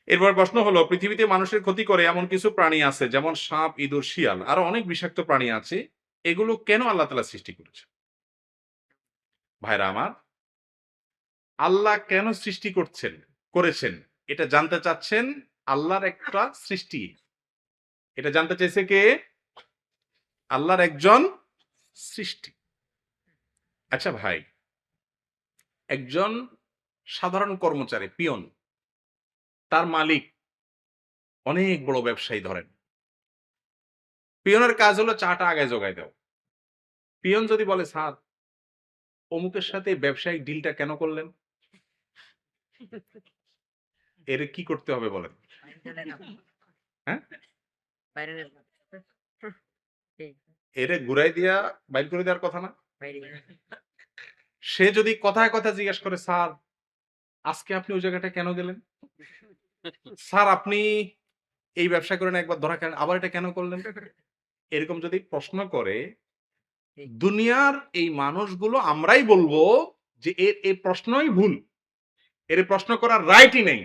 এরপর প্রশ্ন হলো, পৃথিবীতে মানুষের ক্ষতি করে এমন কিছু প্রাণী আছে যেমন সাপ, ইঁদুর, শিয়াল, আরো অনেক বিষাক্ত প্রাণী আছে, এগুলো কেন আল্লাহ তাআলা সৃষ্টি করেছে? ভাইরা আমার, আল্লাহ কেন সৃষ্টি করেছেন এটা জানতে চাচ্ছেন? আল্লাহর একটা সৃষ্টি, এটা জানতে চাইছে কে? আল্লাহর একজন সৃষ্টি। আচ্ছা ভাই, একজন সাধারণ কর্মচারী, পিয়ন, তার মালিক অনেক বড় ব্যবসায়ী ধরেন, পিয়নের কাজ হলো চাটা আগে জোগায় দাও। পিয়ন যদি বলে, স্যার অমুকের সাথে ব্যবসায়িক ডিলটা কেন করলেন, এর কি করতে হবে বলেন? হ্যাঁ, এরে ঘুরাই দিয়া বাইর করে দেওয়ার কথা না? সে যদি কথায় কথা জিজ্ঞাসা করে, স্যার আজকে আপনি ওই জায়গাটা কেন গেলেন, স্যার আপনি এই ব্যবসা করেন একবার ধরা খেলেন, আবার এটা কেন করলেন, এরকম যদি প্রশ্ন করে, দুনিয়ার এই মানুষগুলো আমরাই বলবো যে এর এই প্রশ্নই ভুল, এর প্রশ্ন করার রাইটই নেই।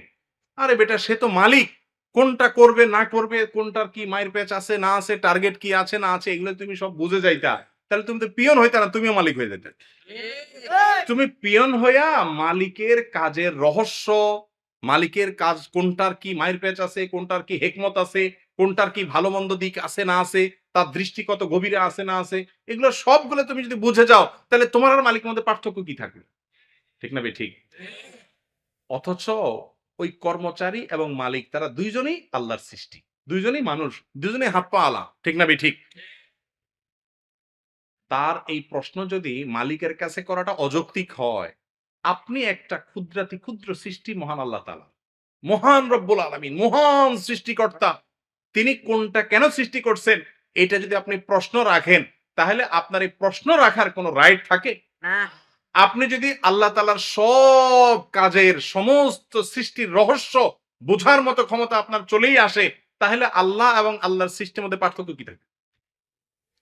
আরে বেটা, সে তো মালিক, কোনটা করবে না করবে, কোনটার কি মাইর প্যাচ আছে না আছে, টার্গেট কি আছে না আছে, এগুলো তুমি সব বুঝে যাইতা, তাহলে তুমি তো পিয়ন হইতা না, তুমিও মালিক হয়ে যেতে। তুমি পিয়ন হইয়া মালিকের কাজের রহস্য, মালিকের কাজ কোনটার কি মাইর প্যাচ আছে, কোনটার কি হেকমত আছে, কোনটার কি ভালো মন্দ দিক আছে না আছে, তার দৃষ্টি কত গভীরে আছে না আছে, এগুলো সবগুলো তুমি যদি বুঝে যাও, তাহলে তোমার আর মালিকের মধ্যে পার্থক্য কি থাকবে? ঠিক না ঠিক? অথচ ওই কর্মচারী এবং মালিক তারা দুইজনই আল্লাহর সৃষ্টি, দুইজনই মানুষ, দুইজনই হাত পা আলা, ঠিক না ঠিক? তার এই প্রশ্ন যদি মালিকের কাছে করাটা অযৌক্তিক হয়, আপনি একটা ক্ষুদ্রাতি ক্ষুদ্র সৃষ্টি, মহান আল্লাহ তাআলা, মহান রব্বুল আলামিন, মহান সৃষ্টিকর্তা, তিনি কোনটা কেন সৃষ্টি করছেন, এটা যদি আপনি প্রশ্ন রাখেন, তাহলে আপনার এই প্রশ্ন রাখার কোনো রাইট থাকে না। আপনি যদি আল্লাহ তাআলার সব কাজের সমস্ত সৃষ্টির রহস্য বোঝার মতো ক্ষমতা আপনার চলেই আসে, তাহলে আল্লাহ এবং আল্লাহর সৃষ্টির মধ্যে পার্থক্য কি থাকে?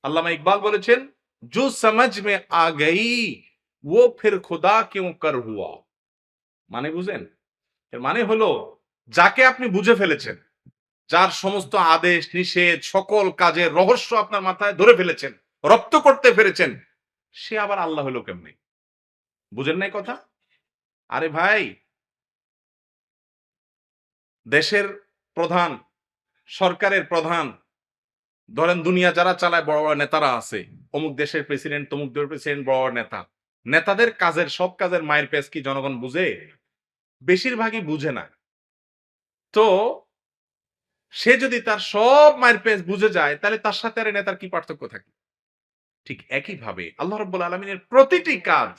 আল্লামা ইকবাল বলেছেন, जो समझ में आ गई वो फिर खुदा क्यों कर हुआ। মানে বুঝেন? এর মানে হলো, যাকে আপনি বুঝে ফেলেছেন, যার সমস্ত আদেশ নিষেধ সকল কাজের রহস্য আপনার মাথায় ধরে ফেলেছেন, রপ্ত করতে পেরেছেন, সে আবার আল্লাহ হলো কেমনে? বুঝেন নাই কথা? আরে ভাই, দেশের প্রধান, সরকারের প্রধান, ধরেন দুনিয়া যারা চালায়, বড় বড় নেতারা আছে, অমুক দেশের প্রেসিডেন্ট, তমুক দেশের প্রেসিডেন্ট, বড় বড় নেতা, নেতাদের কাজের সব কাজের মায়ের পেজ কি জনগণ বুঝে? বেশিরভাগই বুঝে না। তো সে যদি তার সব মায়ের পেজ বুঝে যায়, তাহলে তার সাথে আর নেতার কি পার্থক্য থাকে? ঠিক একইভাবে আল্লাহ রাব্বুল আলামিনের প্রতিটি কাজ,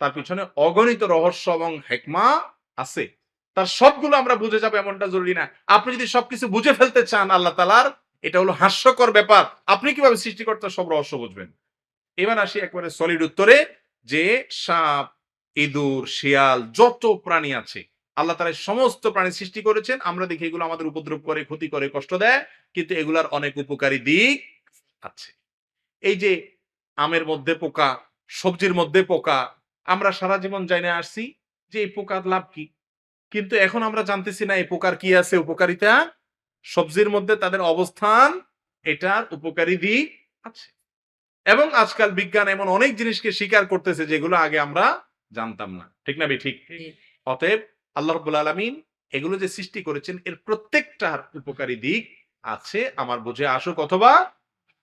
তার পিছনে অগণিত রহস্য এবং হিকমা আছে। তার সবগুলো আমরা বুঝে যাবো এমনটা জরুরি না। আপনি যদি সবকিছু বুঝে ফেলতে চান আল্লাহ তাআলার, এটা হলো হাস্যকর ব্যাপার। আপনি কিভাবে সৃষ্টিকর্তার সব রহস্য বুঝবেন? এবার আসি একেবারে সলিড উত্তরে, যে সাপ, ইঁদুর, শিয়াল, যত প্রাণী আছে, আল্লাহ তাআলা সমস্ত প্রাণী সৃষ্টি করেছেন। আমরা দেখি এগুলো আমাদের উপদ্রব করে, ক্ষতি করে, কষ্ট দেয়, কিন্তু এগুলার অনেক উপকারী দিক আছে। এই যে আমের মধ্যে পোকা, সবজির মধ্যে পোকা, আমরা সারা জীবন জাইনা আসছি যে এই পোকার লাভ কি, কিন্তু এখন আমরা জানতেছি না এই পোকার কি আছে উপকারিতা, সবজির মধ্যে তাদের অবস্থান, এটার উপকারী দিক আছে। এবং আজকাল বিজ্ঞান এমন অনেক জিনিসকে স্বীকার করতেছে যেগুলো আগে আমরা জানতাম না, ঠিক না ঠিক? অতএব আল্লাহ রাব্বুল আলামিন এগুলো যে সৃষ্টি করেছেন, এর প্রত্যেকটার উপকারী দিক আছে, আমার বুঝে আসুক অথবা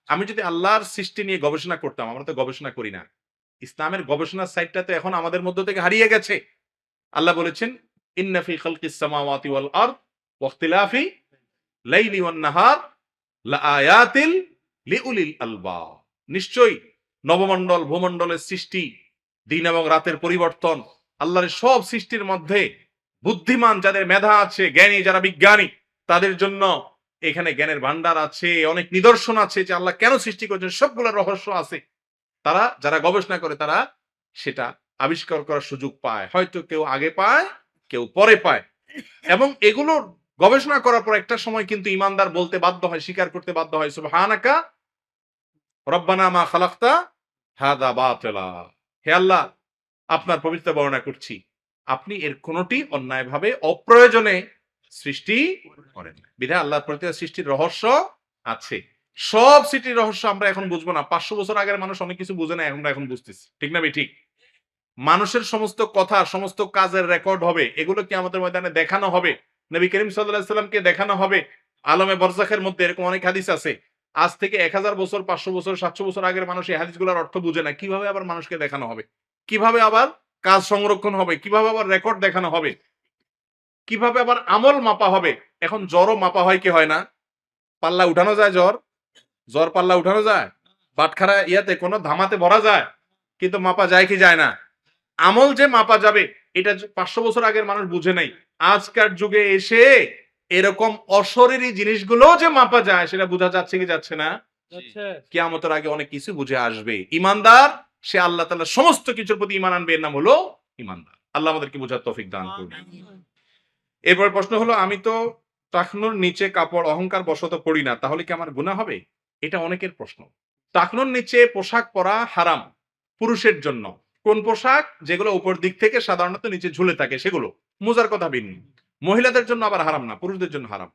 আমি যদি আল্লাহর সৃষ্টি নিয়ে গবেষণা করতাম, আমরা তো গবেষণা করি না, ইসলামের গবেষণার সাইডটা তো এখন আমাদের মধ্য থেকে হারিয়ে গেছে। আল্লাহ বলেছেন, ইন্না ফি খালকিস সামাওয়াতি ওয়াল আরদ ওয়া ইখতিলাফি লাইলি ওয়ান নাহার লাআয়াতিল লিউলিল আলবাব। নিশ্চয়ই নবমণ্ডল ভূমণ্ডলের সৃষ্টি, দিন এবং রাতের পরিবর্তন, আল্লাহর সব সৃষ্টির মধ্যে বুদ্ধিমান যাদের মেধা আছে, জ্ঞানী যারা বিজ্ঞানী, তাদের জন্য এখানে জ্ঞানের ভান্ডার আছে, অনেক নিদর্শন আছে যে আল্লাহ কেন সৃষ্টি করেছেন, সবগুলোর রহস্য আছে। তারা যারা গবেষণা করে, তারা সেটা আবিষ্কার করার সুযোগ পায়, হয়তো কেউ আগে পায়, কেউ পরে পায়। এবং এগুলোর গবেষণা করার পর একটা সময় কিন্তু ইমানদার বলতে বাধ্য হয়, স্বীকার করতে বাধ্য হয়, সুবহানাকা রব্বানা মা খালাকতা হাযা বাতিলা। হে আল্লাহ, আপনার পবিত্রতা বর্ণনা করছি, আপনি এর কোনটি অন্যায়ভাবে, অপ্রয়োজনে সৃষ্টি করেন। বিধায় আল্লাহর প্রতি সৃষ্টির রহস্য আছে। সব সৃষ্টির রহস্য আমরা এখন বুঝবো না। 500 বছর আগের মানুষ অনেক কিছু বুঝে না, আমরা এখন বুঝতেছি। ঠিক না ঠিক? মানুষের সমস্ত কথা, সমস্ত কাজের রেকর্ড হবে, এগুলো কি আমাদের ময়দানে দেখানো হবে। নবী করিম সাল্লাল্লাহু আলাইহি সাল্লামকে দেখানো হবে। আলমে বরজাখের মধ্যে এরকম অনেক হাদিস আছে। আজ থেকে 1000 বছর, 500 বছর, 700 বছর আগের মানুষ এই হাদিসগুলোর অর্থ বুঝে না। কিভাবে আবার মানুষকে দেখানো হবে? কিভাবে আবার কাজ সংরক্ষণ হবে? কিভাবে আবার রেকর্ড দেখানো হবে? কিভাবে আবার আমল মাপা হবে? এখন জ্বরও মাপা হয় কি হয় না? পাল্লা উঠানো যায় জ্বর? জ্বর পাল্লা উঠানো যায়? বাটখারা ইয়াতে কোনো ধামাতে ভরা যায়? কিন্তু মাপা যায় কি যায় না? আমল যে মাপা যাবে এটা 500 বছর আগের মানুষ বুঝে নাই। আজকার যুগে এসে এরকম অশরীরী জিনিসগুলো যে মাপা যায় সেটা বোঝা যাচ্ছে কি যাচ্ছে না? কিয়ামতের আগে অনেক কিছু বুঝে আসবে। ইমানদার সে আল্লাহ তাআলার সমস্ত কিছুর প্রতি ঈমান আনবে, এর নাম হলো ইমানদার। আল্লাহ আমাদেরকে বোঝার তৌফিক দান করুন। এরপর প্রশ্ন হলো, আমি তো টাকনুর নিচে কাপড় অহংকার বশত পড়ি না, তাহলে কি আমার গুনাহ হবে? এটা অনেকের প্রশ্ন। টাকনুর নিচে পোশাক পরা হারাম পুরুষের জন্য। কোন পোশাক? যেগুলো উপর দিক থেকে সাধারণত নিচে ঝুলে থাকে সেগুলো। মোজার কথা ভিন্ন। মহিলাদের জন্য আবার হারাম না, পুরুষদের জন্য হারাম।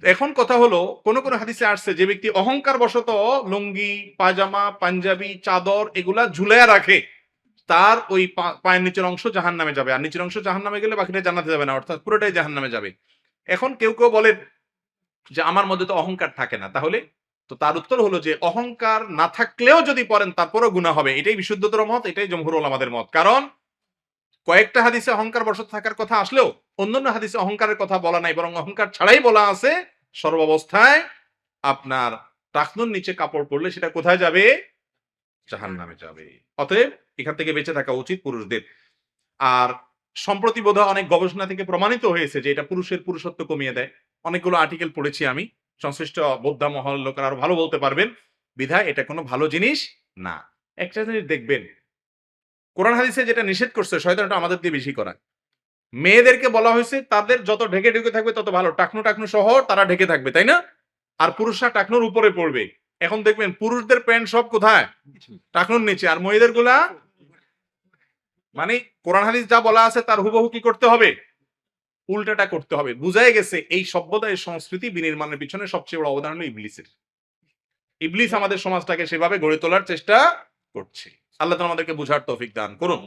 এখন কথা হলো, কোন কোন হাদিসে আসছে যে ব্যক্তি অহংকার বশত লুঙ্গি, পায়জামা, পাঞ্জাবি, চাদর এগুলা ঝুলাইয়া রাখে, তার ওই পায়ের নিচের অংশ জাহান্নামে যাবে। আর নিচের অংশ জাহান্নামে গেলে বাকিটা জান্নাতে যাবে না, অর্থাৎ পুরোটাই জাহান্নামে যাবে। এখন কেউ কেউ বলেন যে আমার মধ্যে তো অহংকার থাকে না, তাহলে? তো তার উত্তর হলো যে অহংকার না থাকলেও যদি পড়েন তারপরও গুনাহ হবে। এটাই বিশুদ্ধতর মত, এটাই জমহুর উলামাদের মত। কারণ কয়েকটা হাদিসে অহংকার বশত থাকার কথা আসলেও অন্যান্য হাদিসে অহংকারের কথা বলা নাই, বরং অহংকার ছাড়াই বলা আছে সর্বাবস্থায় আপনার টাকনুর নিচে কাপড় পরলে সেটা কোথায় যাবে? জাহান্নামে যাবে। অতএব এখান থেকে বেঁচে থাকা উচিত পুরুষদের। আর সম্প্রতি বোধহয় অনেক গবেষণা থেকে প্রমাণিত হয়েছে যে এটা পুরুষের পুরুষত্ব কমিয়ে দেয়। অনেকগুলো আর্টিকেল পড়েছি আমি, সংশ্লিষ্ট বোদ্ধা মহল লোকেরা আরো ভালো বলতে পারবেন। বিধায় এটা কোনো ভালো জিনিস না। একটা জিনিস দেখবেন, কোরআন হাদিসে যেটা নিষেধ করছে শয়তান ওটা আমাদের দিয়ে বেশি করায়। মেয়েদেরকে বলা হয়েছে তাদের যত ঢেকে ঢেকে থাকবে তত ভালো, টাকনু টাকনু সহ তারা ঢেকে থাকবে, তাই না? আর পুরুষরা টাকনুর উপরে পড়বে। এখন দেখবেন পুরুষদের প্যান্ট সব কোথায়? টাকনুর নিচে। আর মহিলাদের গুলা মানে কোরআন হাদিস যা বলা আছে তার হুবহু কি করতে হবে? উল্টাটা করতে হবে। বুঝাই গেছে এই সভ্যতা, এই সংস্কৃতি বিনির্মাণের পিছনে সবচেয়ে বড় অবদান হলো ইবলিসের। ইবলিস আমাদের সমাজটাকে সেভাবে গড়ে তোলার চেষ্টা করছে। আল্লাহ তাআলা আমাদেরকে বুঝার তৌফিক দান করুন।